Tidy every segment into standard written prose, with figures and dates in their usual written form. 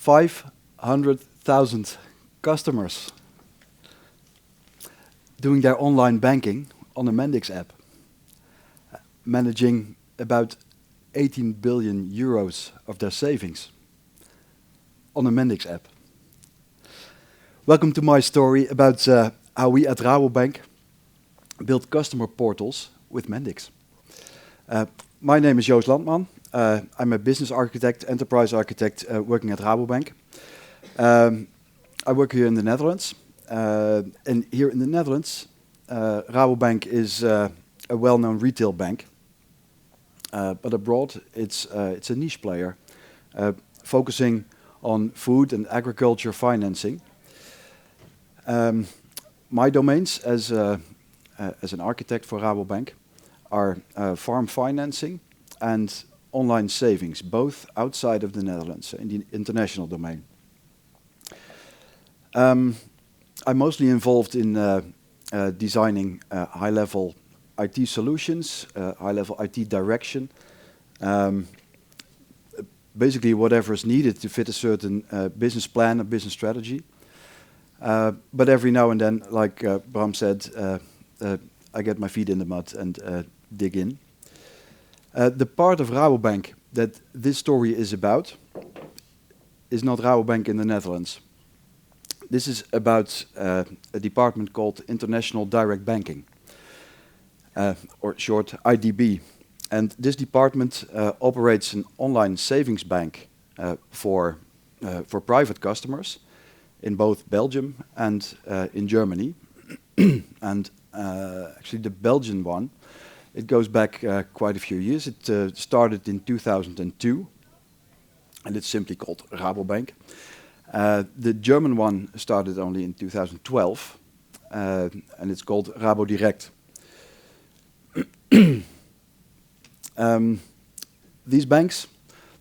500,000 customers doing their online banking on the Mendix app, managing about 18 billion euros of their savings on the Mendix app. Welcome to my story about how we at Rabobank build customer portals with Mendix. My name is Joost Landman. I'm a business architect, enterprise architect working at Rabobank. I work here in the Netherlands. And here in the Netherlands, Rabobank is a well-known retail bank. But abroad, it's a niche player, focusing on food and agriculture financing. My domains as an architect for Rabobank are farm financing and online savings, both outside of the Netherlands, in the international domain. I'm mostly involved in designing high-level IT solutions, high-level IT direction, basically whatever is needed to fit a certain business plan, a business strategy. But every now and then, like Bram said, I get my feet in the mud and dig in. The part of Rabobank that this story is about is not Rabobank in the Netherlands. This is about a department called International Direct Banking, or short IDB. And this department operates an online savings bank for private customers in both Belgium and in Germany. And actually the Belgian one, it goes back quite a few years. It started in 2002, and it's simply called Rabobank. The German one started only in 2012, and it's called Rabo Direct. These banks,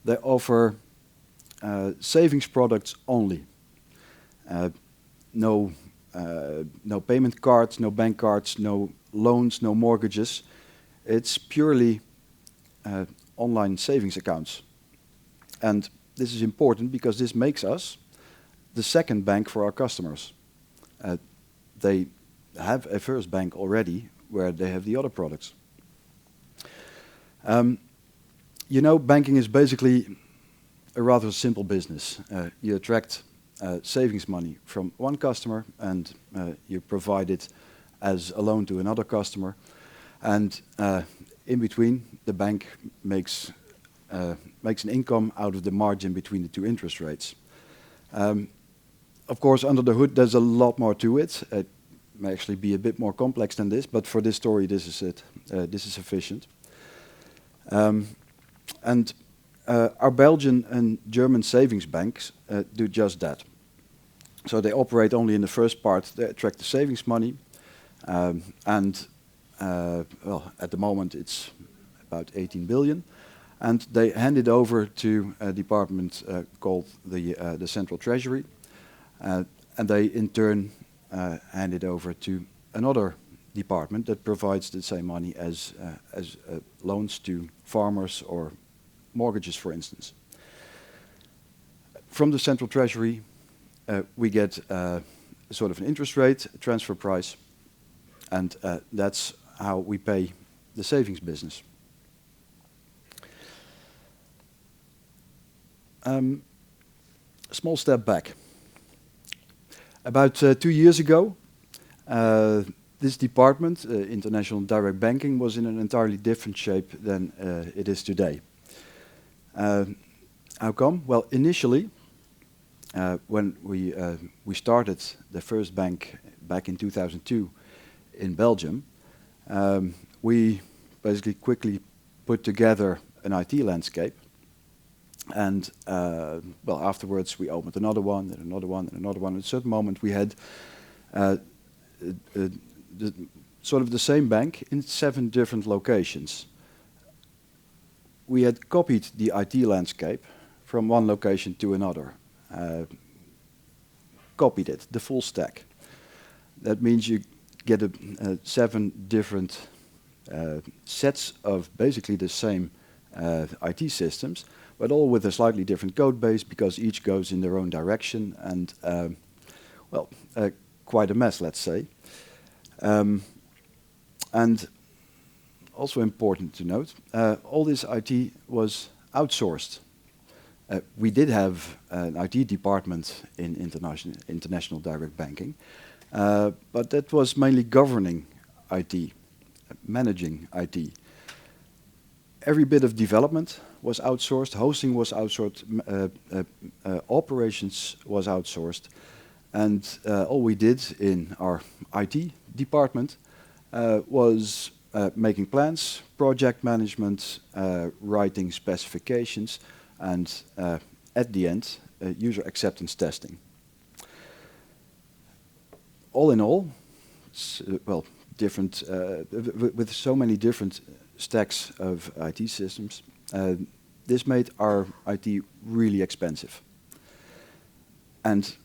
they offer savings products only. No payment cards, no bank cards, no loans, no mortgages. It's purely online savings accounts. And this is important because this makes us the second bank for our customers. They have a first bank already where they have the other products. You know, banking is basically a rather simple business. You attract savings money from one customer and you provide it as a loan to another customer. And in between, the bank makes an income out of the margin between the two interest rates. Of course, under the hood, there's a lot more to it. It may actually be a bit more complex than this, but for this story, this is it. This is sufficient. And our Belgian and German savings banks do just that. So they operate only in the first part. They attract the savings money, and well, at the moment it's about 18 billion, and they hand it over to a department called the Central Treasury, and they in turn hand it over to another department that provides the same money as loans to farmers or mortgages, for instance. From the Central Treasury, we get sort of an interest rate, a transfer price, and that's how we pay the savings business. Small step back. About 2 years ago, this department, International Direct Banking, was in an entirely different shape than it is today. How come? Well, initially, when we started the first bank back in 2002 in Belgium, we basically quickly put together an IT landscape. And well, afterwards we opened another one, and another one, and another one. At a certain moment, we had sort of the same bank in 7 different locations. We had copied the IT landscape from one location to another. Copied it, the full stack. That means you get 7 different sets of basically the same IT systems, but all with a slightly different code base because each goes in their own direction and, well, quite a mess, let's say. And also important to note, all this IT was outsourced. We did have an IT department in international direct banking, but that was mainly governing IT, managing IT. Every bit of development was outsourced, hosting was outsourced, operations was outsourced, and all we did in our IT department was making plans, project management, writing specifications, and at the end, user acceptance testing. All in all, well, different with so many different stacks of IT systems, this made our IT really expensive. And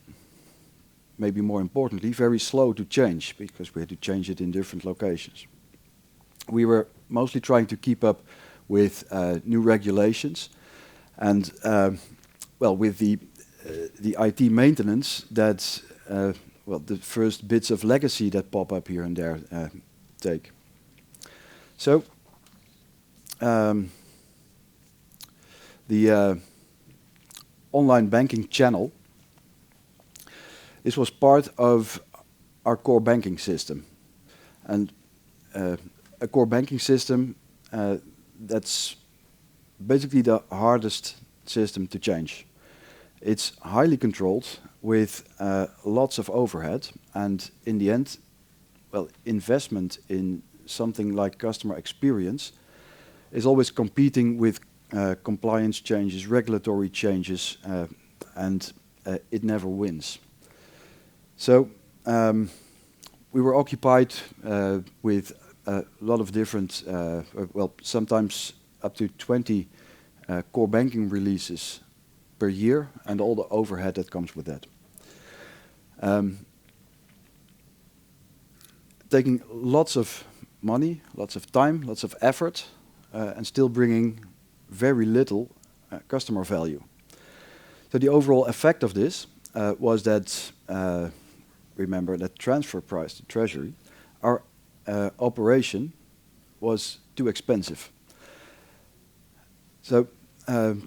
maybe more importantly, very slow to change because we had to change it in different locations. We were mostly trying to keep up with new regulations, and well, with the IT maintenance, that well, the first bits of legacy that pop up here and there take. So the online banking channel, this was part of our core banking system, and a core banking system that's basically the hardest system to change. It's highly controlled with lots of overhead, and in the end, well, investment in something like customer experience is always competing with compliance changes, regulatory changes, and it never wins. So we were occupied with a lot of different, well, sometimes up to 20 core banking releases per year, and all the overhead that comes with that. Taking lots of money, lots of time, lots of effort, and still bringing very little customer value. So the overall effect of this was that, remember that transfer price to Treasury, our operation was too expensive. So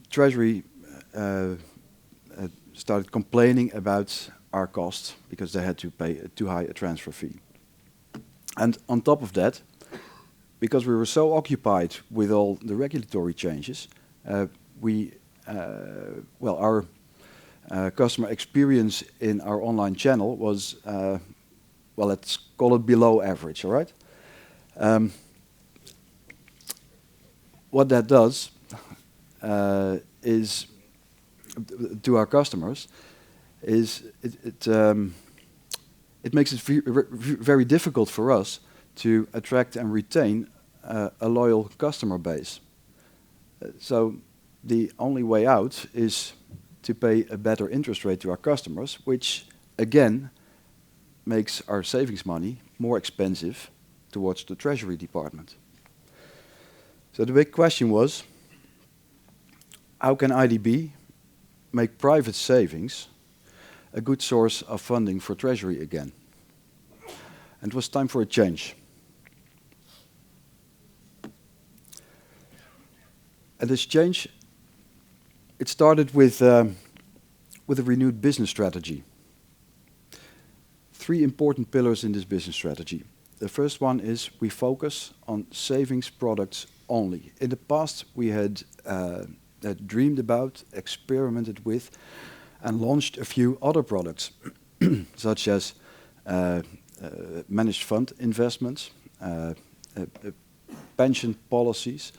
Treasury started complaining about our costs because they had to pay too high a transfer fee. And on top of that, because we were so occupied with all the regulatory changes, well, our customer experience in our online channel was, well, let's call it below average, all right? What that does is, to our customers, is it makes it very difficult for us to attract and retain a loyal customer base. So the only way out is to pay a better interest rate to our customers, which again makes our savings money more expensive towards the Treasury department. So the big question was, how can IDB make private savings a good source of funding for Treasury again? And it was time for a change. And this change, it started with a renewed business strategy. 3 important pillars in this business strategy. The first one is we focus on savings products only. In the past, we had dreamed about, experimented with, and launched a few other products, such as managed fund investments, pension policies,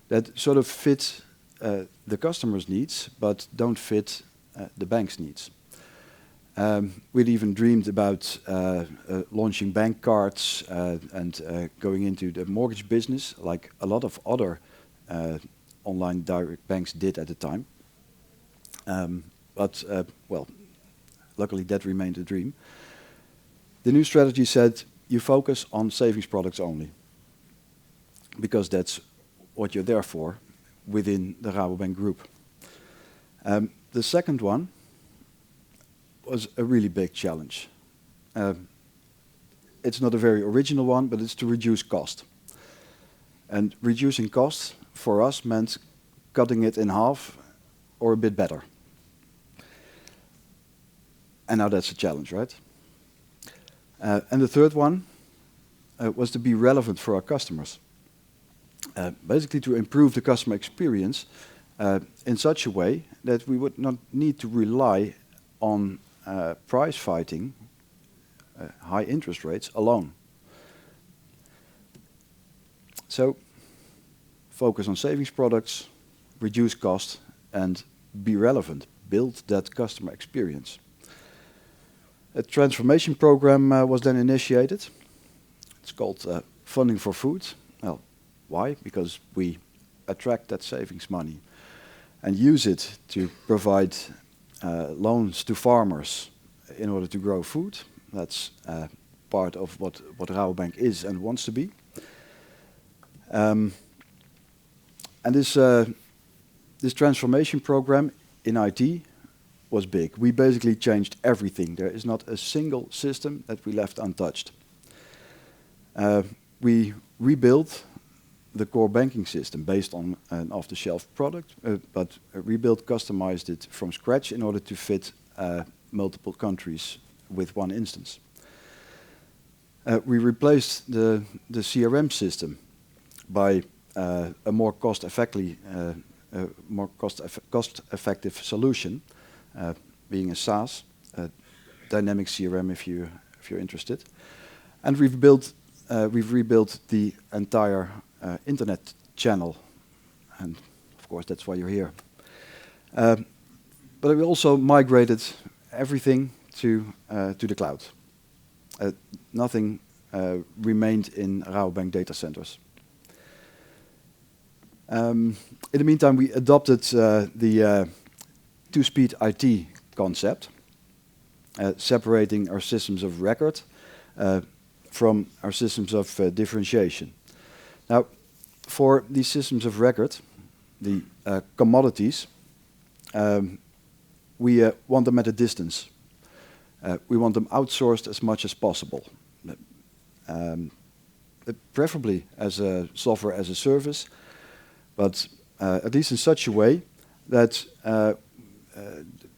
that sort of fit the customer's needs, but don't fit the bank's needs. We'd even dreamed about launching bank cards and going into the mortgage business, like a lot of other online direct banks did at the time. But, well, luckily that remained a dream. The new strategy said you focus on savings products only, because that's what you're there for within the Rabobank group. The second one was a really big challenge. It's not a very original one, but it's to reduce cost. And reducing cost for us meant cutting it in half or a bit better. And now that's a challenge, right? And the third one was to be relevant for our customers. Basically to improve the customer experience in such a way that we would not need to rely on price fighting, high interest rates alone. So focus on savings products, reduce cost, and be relevant. Build that customer experience. A transformation program was then initiated. It's called Funding for Food. Well, why? Because we attract that savings money and use it to provide loans to farmers in order to grow food. That's part of what Rabobank is and wants to be. And this transformation program in IT was big. We basically changed everything. There is not a single system that we left untouched. We rebuilt the core banking system based on an off-the-shelf product, but rebuilt, customized it from scratch in order to fit multiple countries with one instance. We replaced the CRM system by a more cost-effective solution, being a SaaS, dynamic CRM if you're interested, and we've rebuilt the entire internet channel, and of course that's why you're here. But we also migrated everything to the cloud. Nothing remained in Rabobank data centers. In the meantime, we adopted the two-speed IT concept, separating our systems of record from our systems of differentiation. Now, for these systems of record, the commodities, we want them at a distance. We want them outsourced as much as possible, preferably as a software as a service, but at least in such a way that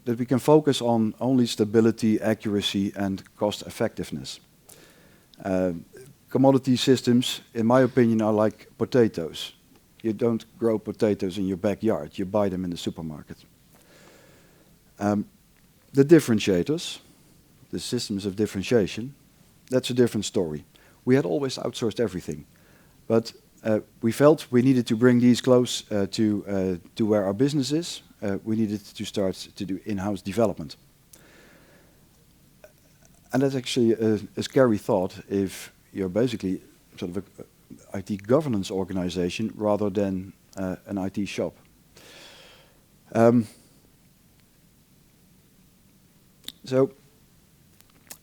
that we can focus on only stability, accuracy, and cost effectiveness. Commodity systems, in my opinion, are like potatoes. You don't grow potatoes in your backyard, you buy them in the supermarket. The differentiators, the systems of differentiation, that's a different story. We had always outsourced everything, but we felt we needed to bring these close to where our business is. We needed to start to do in-house development. And that's actually a scary thought if you're basically sort of an IT governance organization rather than an IT shop. So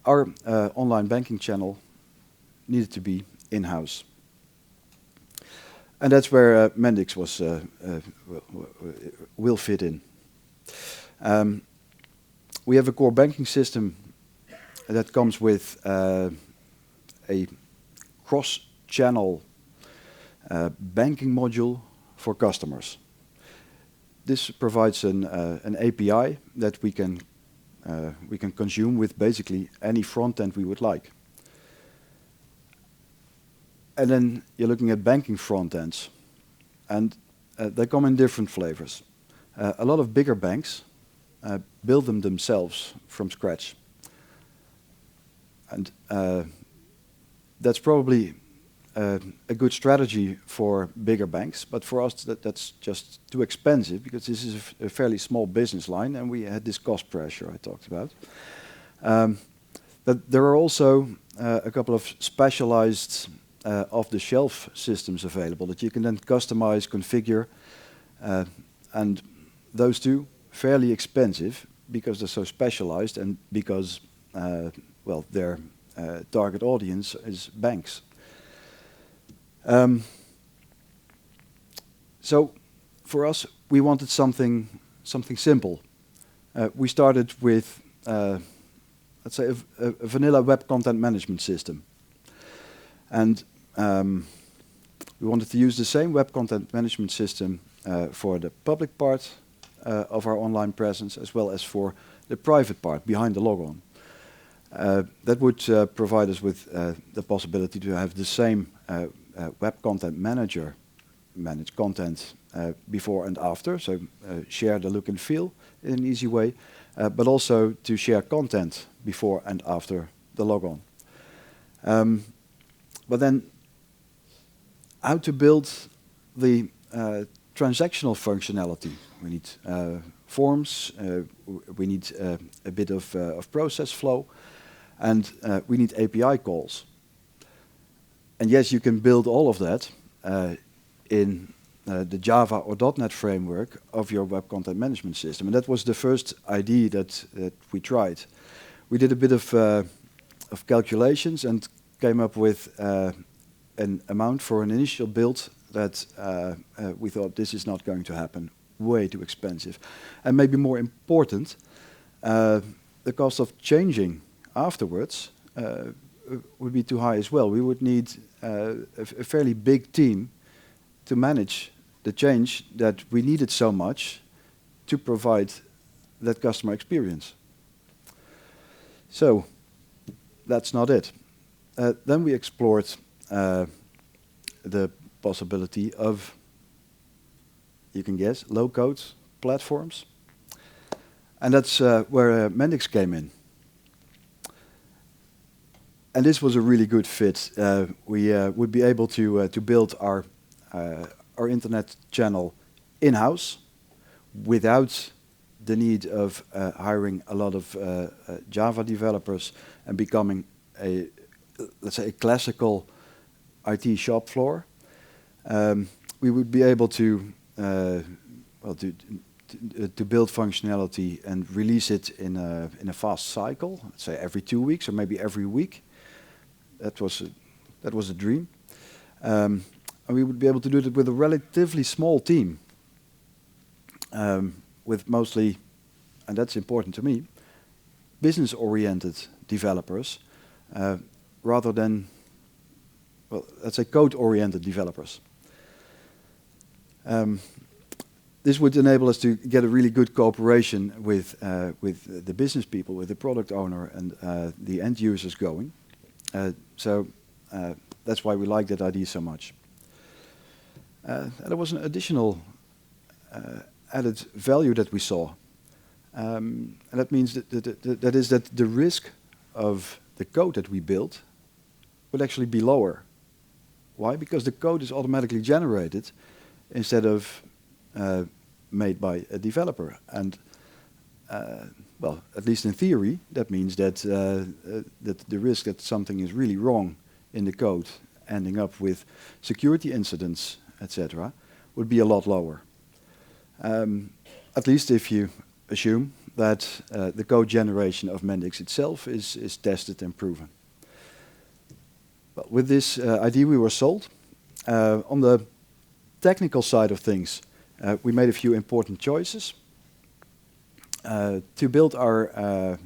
our online banking channel needed to be in-house. And that's where Mendix will fit in. We have a core banking system that comes with a cross-channel banking module for customers. This provides an API that we can consume with basically any front end we would like. And then you're looking at banking front ends, and they come in different flavors. A lot of bigger banks build them themselves from scratch. And that's probably a good strategy for bigger banks, but for us that's just too expensive because this is a fairly small business line and we had this cost pressure I talked about. But there are also a couple of specialized off-the-shelf systems available that you can then customize, configure, and those two fairly expensive because they're so specialized and because well, their target audience is banks. So for us, we wanted something something simple. We started with, let's say, a vanilla web content management system. And we wanted to use the same web content management system for the public part of our online presence, as well as for the private part behind the logon. That would provide us with the possibility to have the same web content manager manage content before and after, so share the look and feel in an easy way, but also to share content before and after the logon. But then how to build the transactional functionality. We need forms, we need a bit of process flow, and we need API calls. And yes, you can build all of that in the Java or .NET framework of your web content management system. And that was the first idea that we tried. We did a bit of calculations and came up with an amount for an initial build that we thought this is not going to happen, way too expensive. And maybe more important, the cost of changing afterwards would be too high as well. We would need a fairly big team to manage the change that we needed so much to provide that customer experience. So that's not it. Then we explored the possibility of, you can guess, low-code platforms. And that's where Mendix came in. And this was a really good fit. We would be able to build our internet channel in-house without the need of hiring a lot of Java developers and becoming let's say, a classical IT shop floor. We would be able to build functionality and release it in a fast cycle, let's say every 2 weeks or maybe every week. That was a dream. And we would be able to do it with a relatively small team, with mostly, and that's important to me, business-oriented developers, rather than, well, let's say code-oriented developers. This would enable us to get a really good cooperation with the business people, with the product owner and the end users going. So that's why we like that idea so much. And there was an additional added value that we saw. And that means that the risk of the code that we built would actually be lower. Why? Because the code is automatically generated instead of made by a developer. And well, at least in theory, that means that the risk that something is really wrong in the code, ending up with security incidents, etc., would be a lot lower. At least if you assume that the code generation of Mendix itself is tested and proven. But with this idea, we were sold. On the technical side of things, we made a few important choices. To build our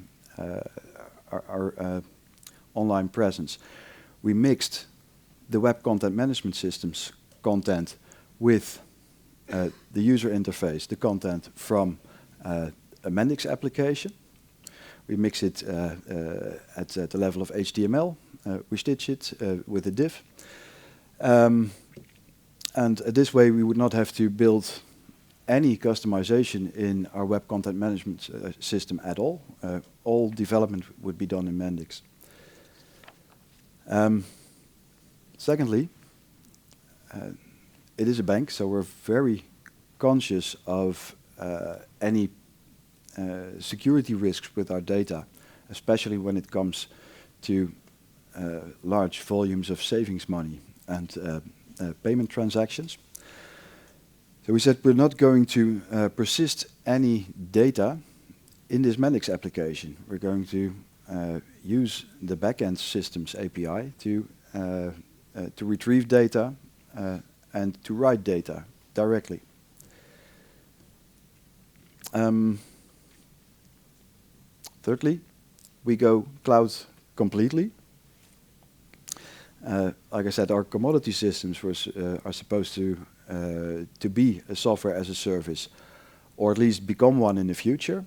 online presence, we mixed the web content management systems content with the user interface, the content from a Mendix application. We mix it at the level of HTML. We stitch it with a div. And this way we would not have to build any customization in our web content management system at all. All development would be done in Mendix. Secondly, it is a bank, so we're very conscious of any security risks with our data, especially when it comes to large volumes of savings money and payment transactions. So we said we're not going to persist any data in this Mendix application. We're going to use the backend systems API to retrieve data and to write data directly. Thirdly, we go cloud completely. Like I said, our commodity systems are supposed to be a software as a service, or at least become one in the future.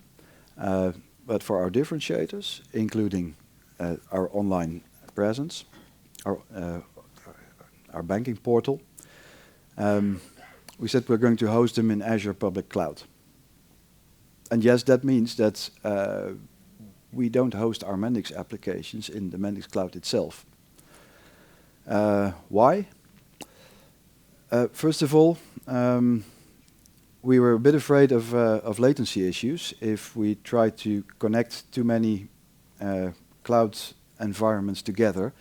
But for our differentiators, including our online presence, our banking portal, we said we're going to host them in Azure Public Cloud. And yes, that means that we don't host our Mendix applications in the Mendix cloud itself. Why? First of all, we were a bit afraid of latency issues if we try to connect too many cloud environments together,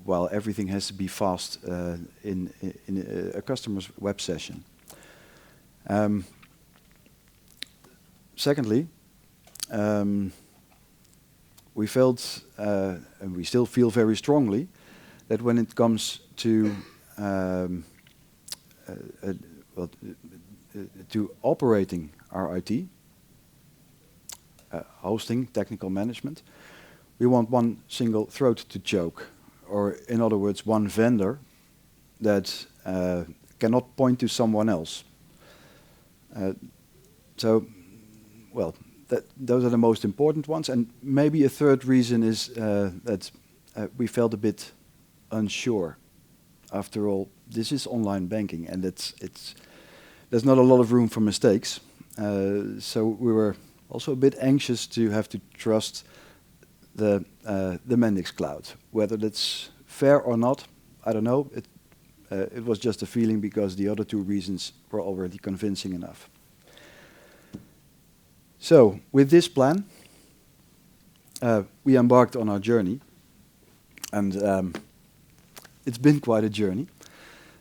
while everything has to be fast in a customer's web session. Secondly, we felt, and we still feel very strongly, that when it comes to operating our IT, hosting, technical management, we want one single throat to choke, or in other words, one vendor that cannot point to someone else. Those are the most important ones, and maybe a third reason is that we felt a bit unsure. After all, this is online banking, and there's not a lot of room for mistakes. So we were also a bit anxious to have to trust the Mendix cloud. Whether that's fair or not, I don't know. It was just a feeling because the other two reasons were already convincing enough. So with this plan, we embarked on our journey, and it's been quite a journey.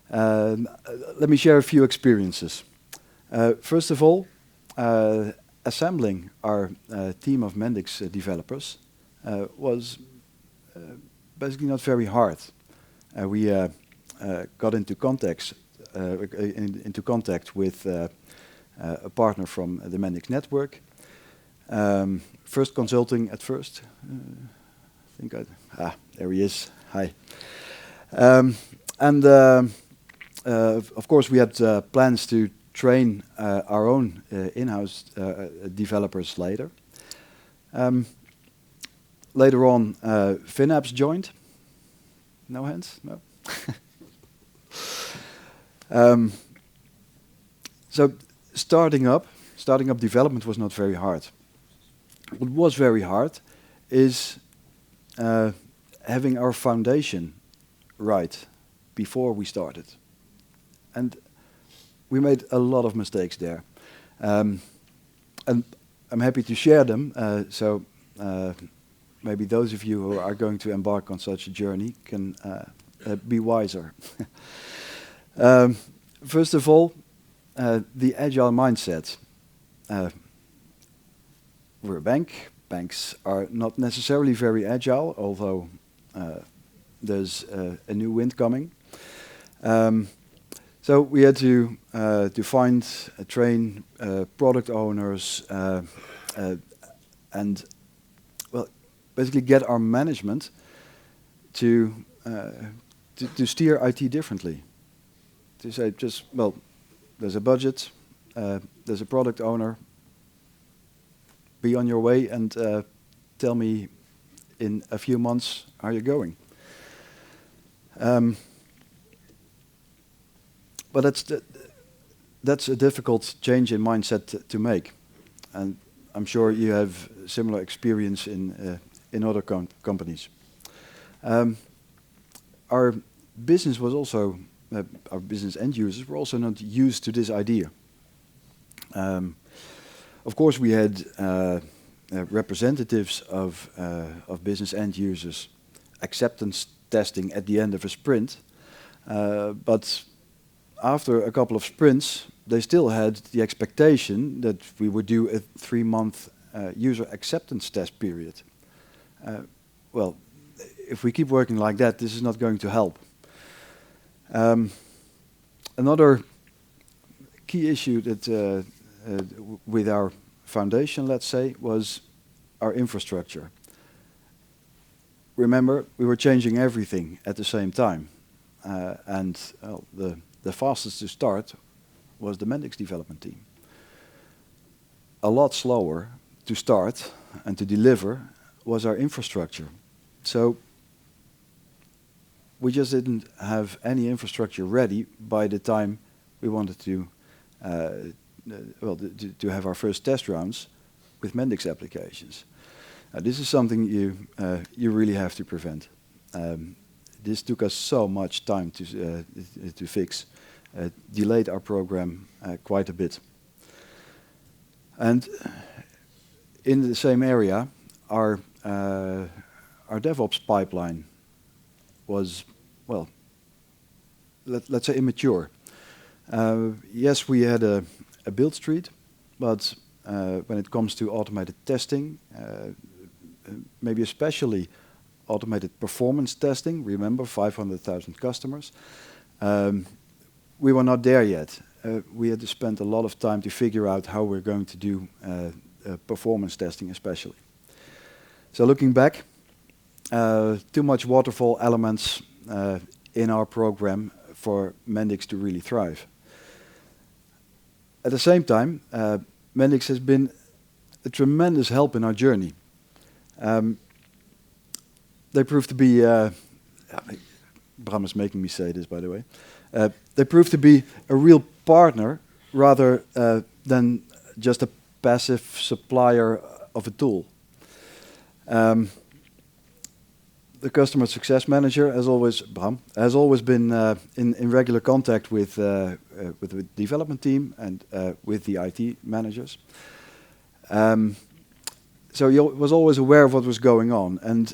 Let me share a few experiences. First of all, assembling our team of Mendix developers was basically not very hard. We got into contact with a partner from the Mendix network. First consulting at first. There he is. Hi. Of course, we had plans to train our own in-house developers later. Later on, FinApps joined. No hands? No? So starting up development was not very hard. What was very hard is having our foundation right before we started. And we made a lot of mistakes there. And I'm happy to share them, so maybe those of you who are going to embark on such a journey can be wiser. First of all, the agile mindset. We're a bank. Banks are not necessarily very agile, although there's a new wind coming. So we had to find, train product owners, and basically get our management to steer IT differently. To say there's a budget, there's a product owner. Be on your way and tell me in a few months how you're going. But that's a difficult change in mindset to make, and I'm sure you have similar experience in other companies. Our business was also our business end users were also not used to this idea. Of course, we had representatives of business end users acceptance testing at the end of a sprint, but after a couple of sprints, they still had the expectation that we would do a 3-month user acceptance test period. Well, if we keep working like that, this is not going to help. Another key issue that with our foundation, let's say, was our infrastructure. Remember, we were changing everything at the same time. And the fastest to start was the Mendix development team. A lot slower to start and to deliver was our infrastructure. So we just didn't have any infrastructure ready by the time we wanted to to have our first test rounds with Mendix applications. This is something you really have to prevent. This took us so much time to fix, delayed our program quite a bit. And in the same area, our DevOps pipeline was, well, let's say immature. Yes, we had a build street, but when it comes to automated testing, maybe especially automated performance testing, remember 500,000 customers, we were not there yet. We had to spend a lot of time to figure out how we're going to do performance testing especially. So looking back, too much waterfall elements in our program for Mendix to really thrive. At the same time, Mendix has been a tremendous help in our journey. They proved to be, Bram is making me say this, by the way. They proved to be a real partner rather than just a passive supplier of a tool. The customer success manager, as always, Bram, has always been in regular contact with the development team and with the IT managers. So he was always aware of what was going on, and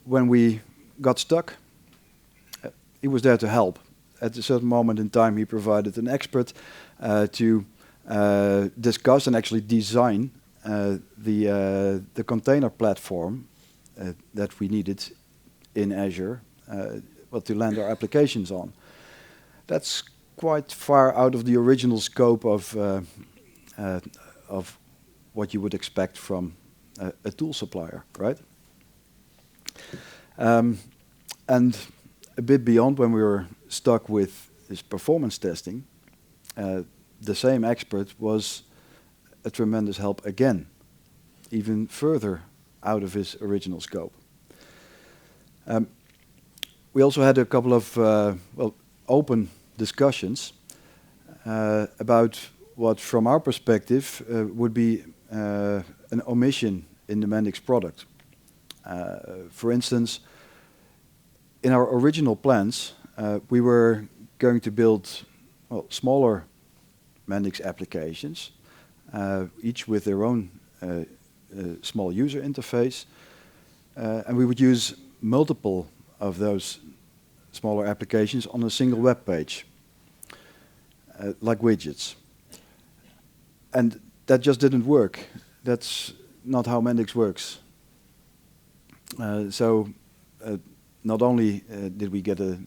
when we got stuck, he was there to help. At a certain moment in time, he provided an expert to discuss and actually design the container platform that we needed in Azure, to land our applications on. That's quite far out of the original scope of what you would expect from a tool supplier, right? And a bit beyond, when we were stuck with this performance testing, the same expert was a tremendous help again, even further out of his original scope. We also had a couple of open discussions about what, from our perspective, would be an omission in the Mendix product. For instance, in our original plans, we were going to build smaller Mendix applications, each with their own small user interface, and we would use multiple of those smaller applications on a single web page, like widgets. And that just didn't work. That's not how Mendix works. So not only did we get a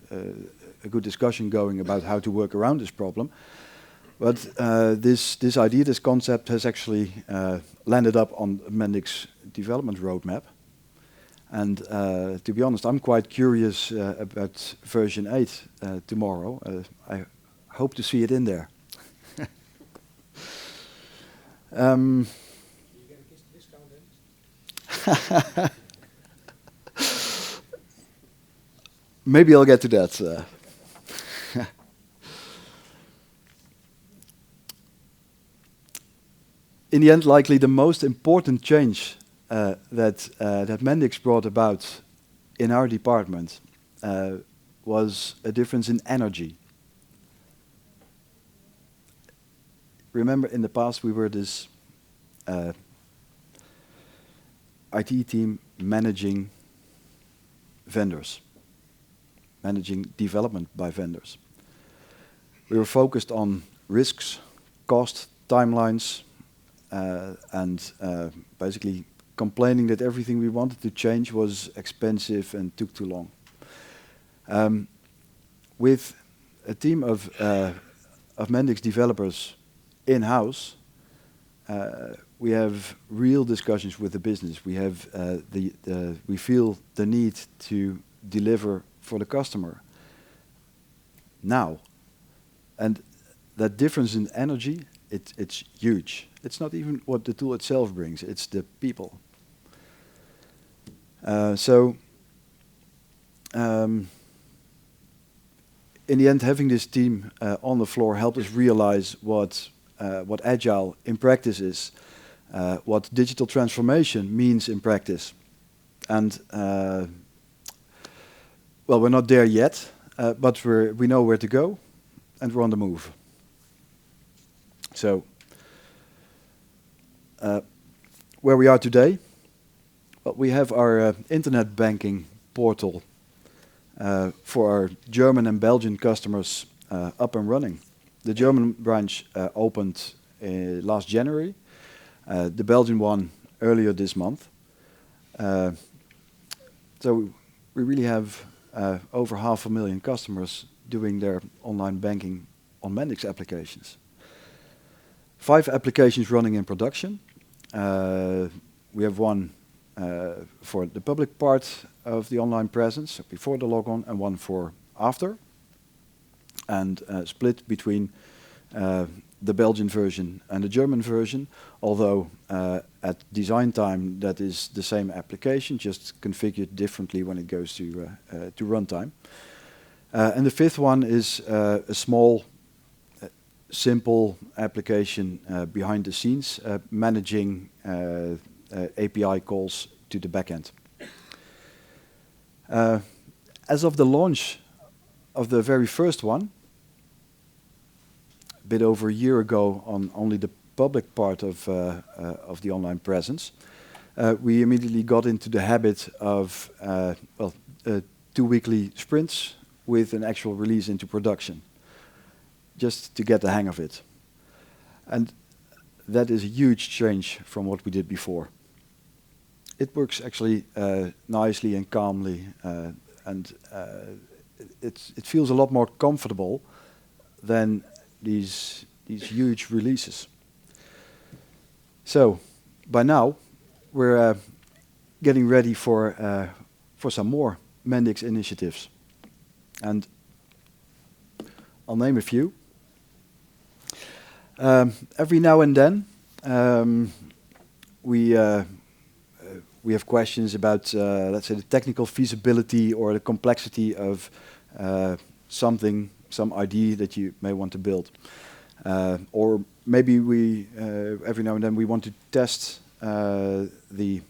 good discussion going about how to work around this problem, but this idea, this concept, has actually landed up on Mendix development roadmap. And to be honest, I'm quite curious about version 8 tomorrow. I hope to see it in there. You get a discount then? Maybe I'll get to that. In the end, likely the most important change that Mendix brought about in our department was a difference in energy. Remember, in the past we were this IT team managing vendors, managing development by vendors. We were focused on risks, cost, timelines, and basically complaining that everything we wanted to change was expensive and took too long. With a team of Mendix developers in-house, we have real discussions with the business. We have we feel the need to deliver for the customer now, and that difference in energy, it's huge. It's not even what the tool itself brings; it's the people. In the end, having this team on the floor helped us realize what agile in practice is, what digital transformation means in practice. And well, we're not there yet, but we know where to go, and we're on the move. So, where we are today, well, we have our internet banking portal for our German and Belgian customers up and running. The German branch opened last January, the Belgian one earlier this month. So we really have over 500,000 customers doing their online banking on Mendix applications. 5 applications running in production. We have one for the public part of the online presence before the logon, and one for after, and split between the Belgian version and the German version, although at design time that is the same application, just configured differently when it goes to runtime. And the 5th one is a small, simple application behind the scenes, managing API calls to the backend. As of the launch of the very first one, a bit over a year ago on only the public part of the online presence, we immediately got into the habit of 2 weekly sprints with an actual release into production, just to get the hang of it. And that is a huge change from what we did before. It works actually nicely and calmly, and it feels a lot more comfortable than these huge releases. So by now we're getting ready for some more Mendix initiatives, and I'll name a few. Every now and then we have questions about, let's say, the technical feasibility or the complexity of some idea that you may want to build. Or maybe every now and then we want to test the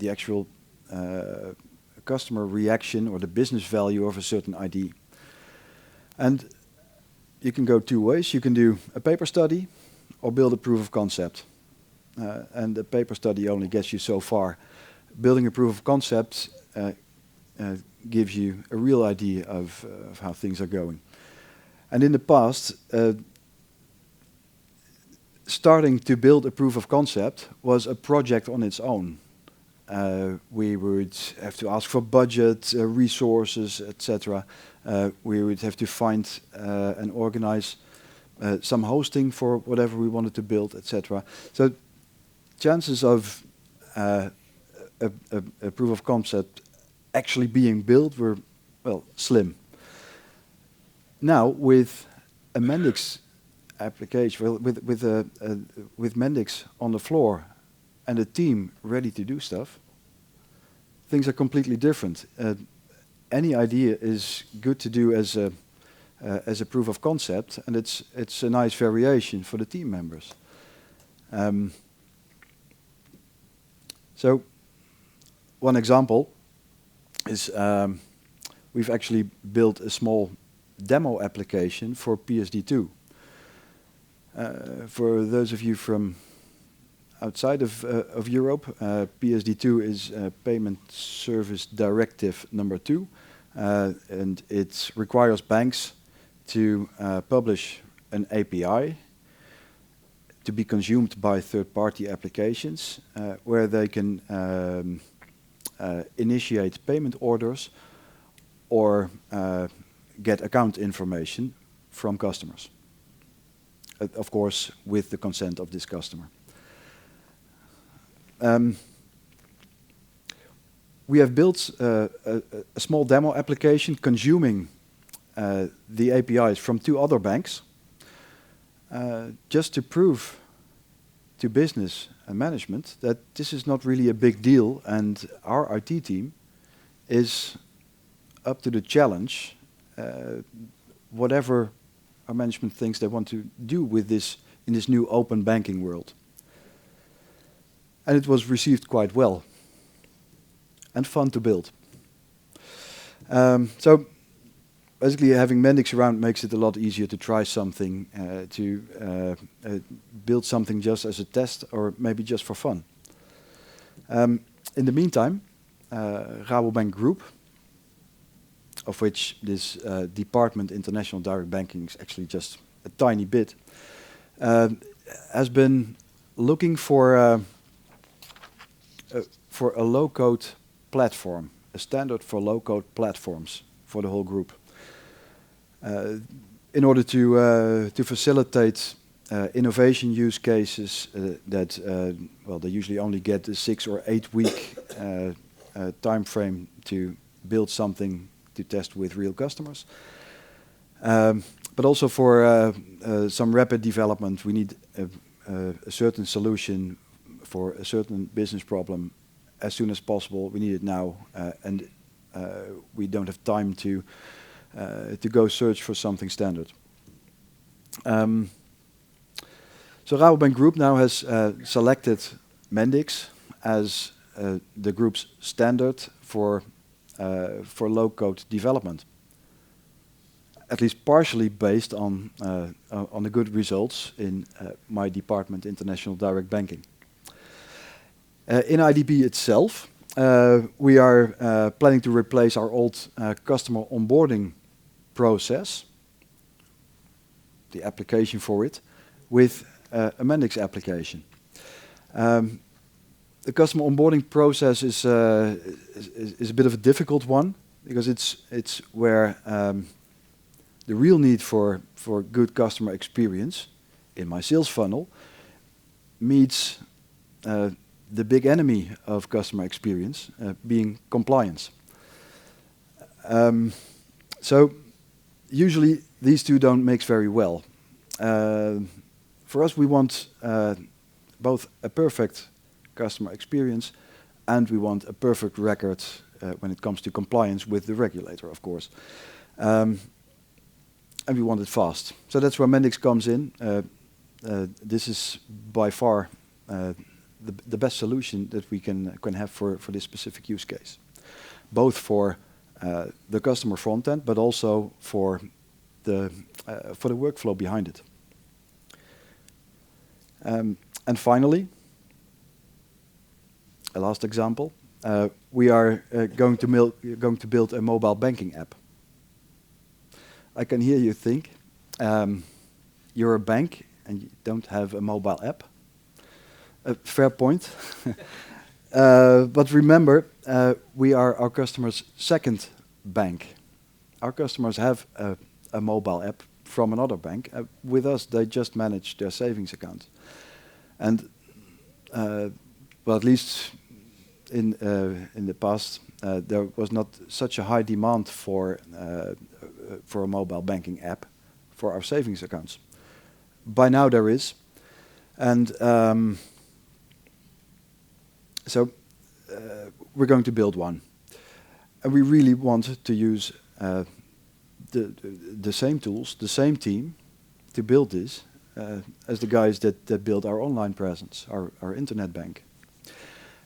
actual customer reaction or the business value of a certain idea. And you can go 2 ways. You can do a paper study or build a proof of concept. And the paper study only gets you so far. Building a proof of concept gives you a real idea of how things are going. And in the past, starting to build a proof of concept was a project on its own. We would have to ask for budget, resources, etc. We would have to find and organize some hosting for whatever we wanted to build, etc. So chances of a proof of concept actually being built were, well, slim. Now with a Mendix application, well, with Mendix on the floor and a team ready to do stuff, things are completely different. Any idea is good to do as a proof of concept, and it's a nice variation for the team members. So one example is we've actually built a small demo application for PSD2. For those of you from outside of Europe, PSD2 is Payment Service Directive number 2, and it requires banks to publish an API to be consumed by third-party applications, where they can initiate payment orders or get account information from customers. Of course, with the consent of this customer. we have built a small demo application consuming the APIs from 2 other banks, just to prove to business and management that this is not really a big deal, and our IT team is up to the challenge, whatever our management thinks they want to do with this in this new open banking world. And it was received quite well and fun to build. So basically having Mendix around makes it a lot easier to try something, to build something just as a test or maybe just for fun. In the meantime, Rabobank Group, of which this department, International Direct Banking, is actually just a tiny bit, has been looking for a low-code platform, a standard for low-code platforms for the whole group, in order to facilitate innovation use cases that well, they usually only get a 6 or 8 week time frame to build something to test with real customers. But also for some rapid development, we need a certain solution for a certain business problem as soon as possible. We need it now, and we don't have time to go search for something standard. So Rabobank Group now has selected Mendix as the group's standard for low-code development, at least partially based on the good results in my department, International Direct Banking. In IDB itself, we are planning to replace our old customer onboarding process, the application for it, with a Mendix application. The customer onboarding process is a bit of a difficult one, because it's where the real need for good customer experience in my sales funnel meets the big enemy of customer experience, being compliance. So usually these two don't mix very well. For us, we want both a perfect customer experience, and we want a perfect record when it comes to compliance with the regulator, of course. And we want it fast. So that's where Mendix comes in. This is by far the best solution that we can have for this specific use case, both for the customer front end, but also for the workflow behind it. And finally, a last example, we are going to build a mobile banking app. I can hear you think, you're a bank and you don't have a mobile app. Fair point. But remember, we are our customers' second bank. Our customers have a mobile app from another bank. With us, they just manage their savings account. And well, at least in the past, there was not such a high demand for a mobile banking app for our savings accounts. By now there is, and so we're going to build one, and we really want to use the same tools, the same team, to build this as the guys that build our online presence, our internet bank.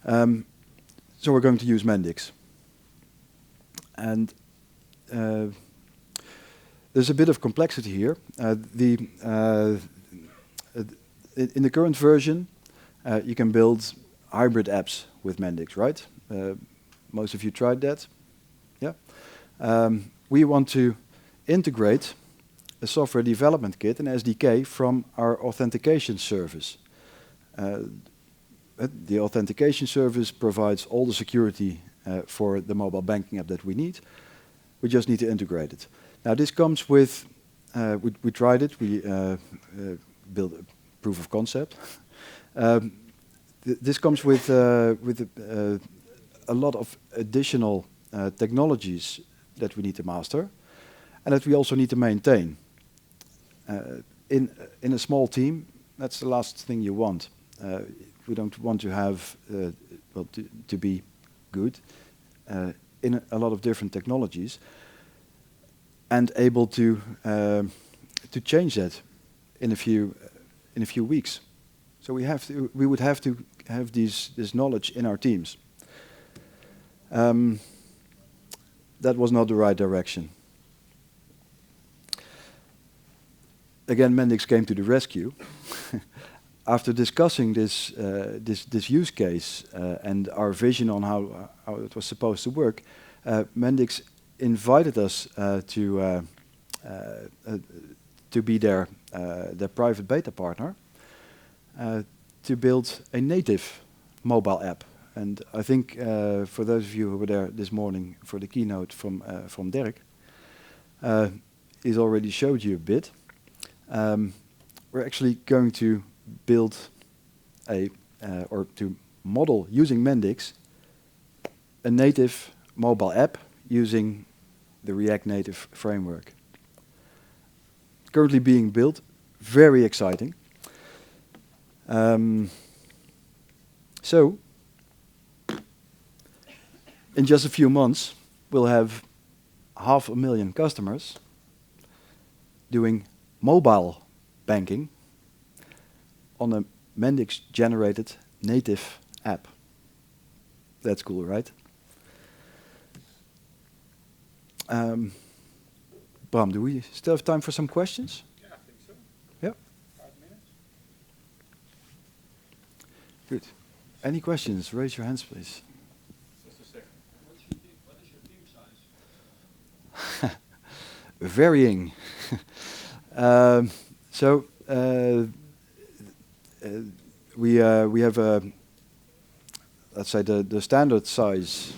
So we're going to use Mendix, and there's a bit of complexity here. In the current version, you can build hybrid apps with Mendix, right? Most of you tried that, yeah. We want to integrate a software development kit, an SDK, from our authentication service. The authentication service provides all the security for the mobile banking app that we need. We just need to integrate it. Now this comes with, we tried it, we built a proof of concept. This comes with a lot of additional technologies that we need to master, and that we also need to maintain. In a small team, that's the last thing you want. We don't want to have to be good in a lot of different technologies, and able to change that in a few weeks. So we would have to have this knowledge in our teams. That was not the right direction. Again, Mendix came to the rescue. After discussing this use case and our vision on how it was supposed to work, Mendix invited us to be their private beta partner to build a native mobile app. And I think for those of you who were there this morning for the keynote from Dirk, he's already showed you a bit. We're actually going to build or to model using Mendix a native mobile app using the React Native framework. Currently being built, very exciting. So, in just a few months, we'll have 500,000 customers doing mobile banking on a Mendix-generated native app. That's cool, right? Bram, do we still have time for some questions? Yeah, I think so. Yeah. 5 minutes. Good. Any questions? Raise your hands, please. Just a second. What is your team size? Varying. We have let's say the standard size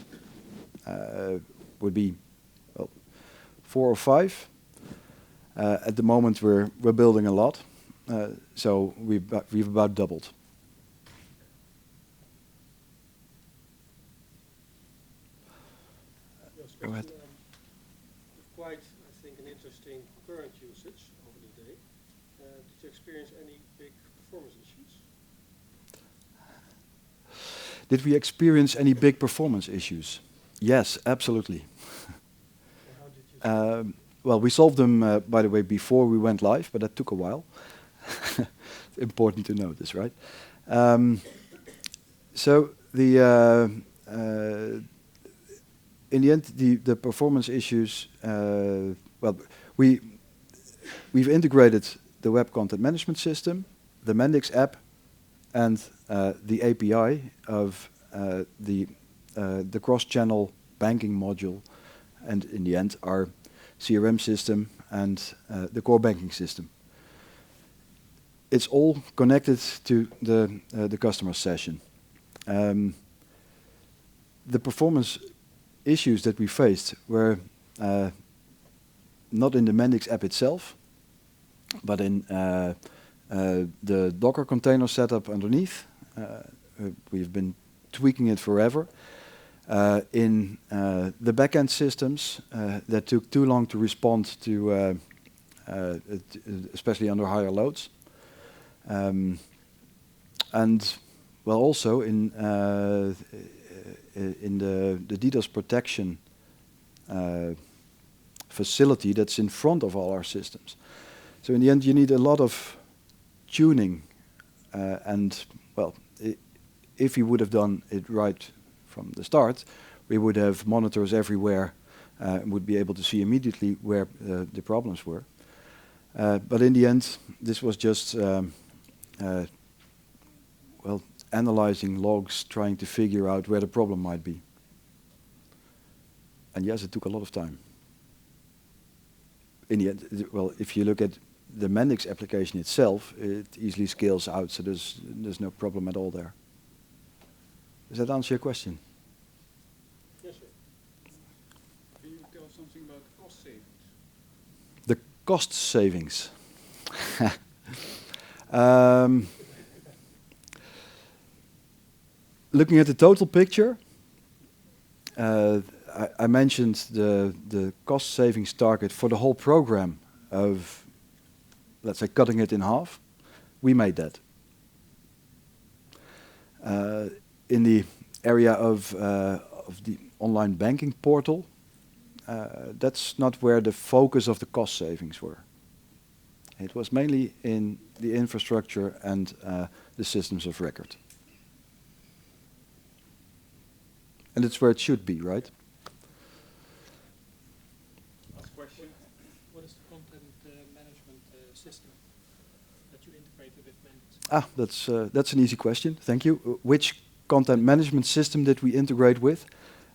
would be 4 or 5. At the moment, we're building a lot, so we've about doubled. Go ahead. With quite, I think, an interesting current usage over the day. Did you experience any big performance issues? Did we experience any big performance issues? Yes, absolutely. How did you? Well, we solved them, by the way, before we went live, but that took a while. Important to know this, right? So in the end, the performance issues. Well, we've integrated the web content management system, the Mendix app, and the API of the cross-channel banking module, and in the end, our CRM system and the core banking system. It's all connected to the customer session. The performance issues that we faced were not in the Mendix app itself, but in the Docker container setup underneath. We've been tweaking it forever. In the backend systems that took too long to respond to, especially under higher loads. And well, also in the DDoS protection facility that's in front of all our systems. So in the end, you need a lot of tuning, and well, if we would have done it right from the start, we would have monitors everywhere and would be able to see immediately where the problems were. But in the end, this was just well, analyzing logs, trying to figure out where the problem might be. And yes, it took a lot of time. In the end, well, if you look at the Mendix application itself, it easily scales out, so there's no problem at all there. Does that answer your question? Yes, sir. Can you tell something about cost savings? The cost savings. Looking at the total picture, I mentioned the cost savings target for the whole program of, let's say, cutting it in half. We made that. In the area of the online banking portal, that's not where the focus of the cost savings were. It was mainly in the infrastructure and the systems of record. And it's where it should be, right? Last question. What is the content management system that you integrated with Mendix? That's an easy question. Thank you. Which content management system did we integrate with?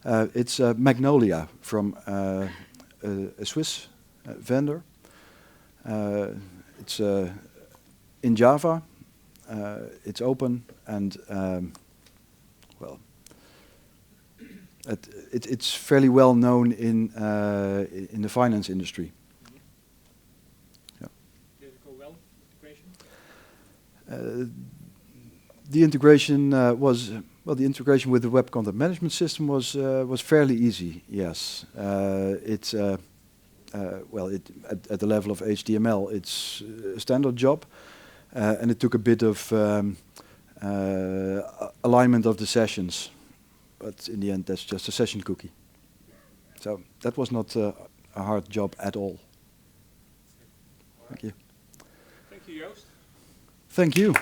It's Magnolia from a Swiss vendor. It's in Java. It's open and well, it's fairly well known in the finance industry. Yeah. Did it go well, integration? The integration was well. The integration with the web content management system was fairly easy. Yes, it's well. At the level of HTML, it's a standard job, and it took a bit of alignment of the sessions. But in the end, that's just a session cookie. So that was not a hard job at all. Thank you. Thank you, Joost. Thank you.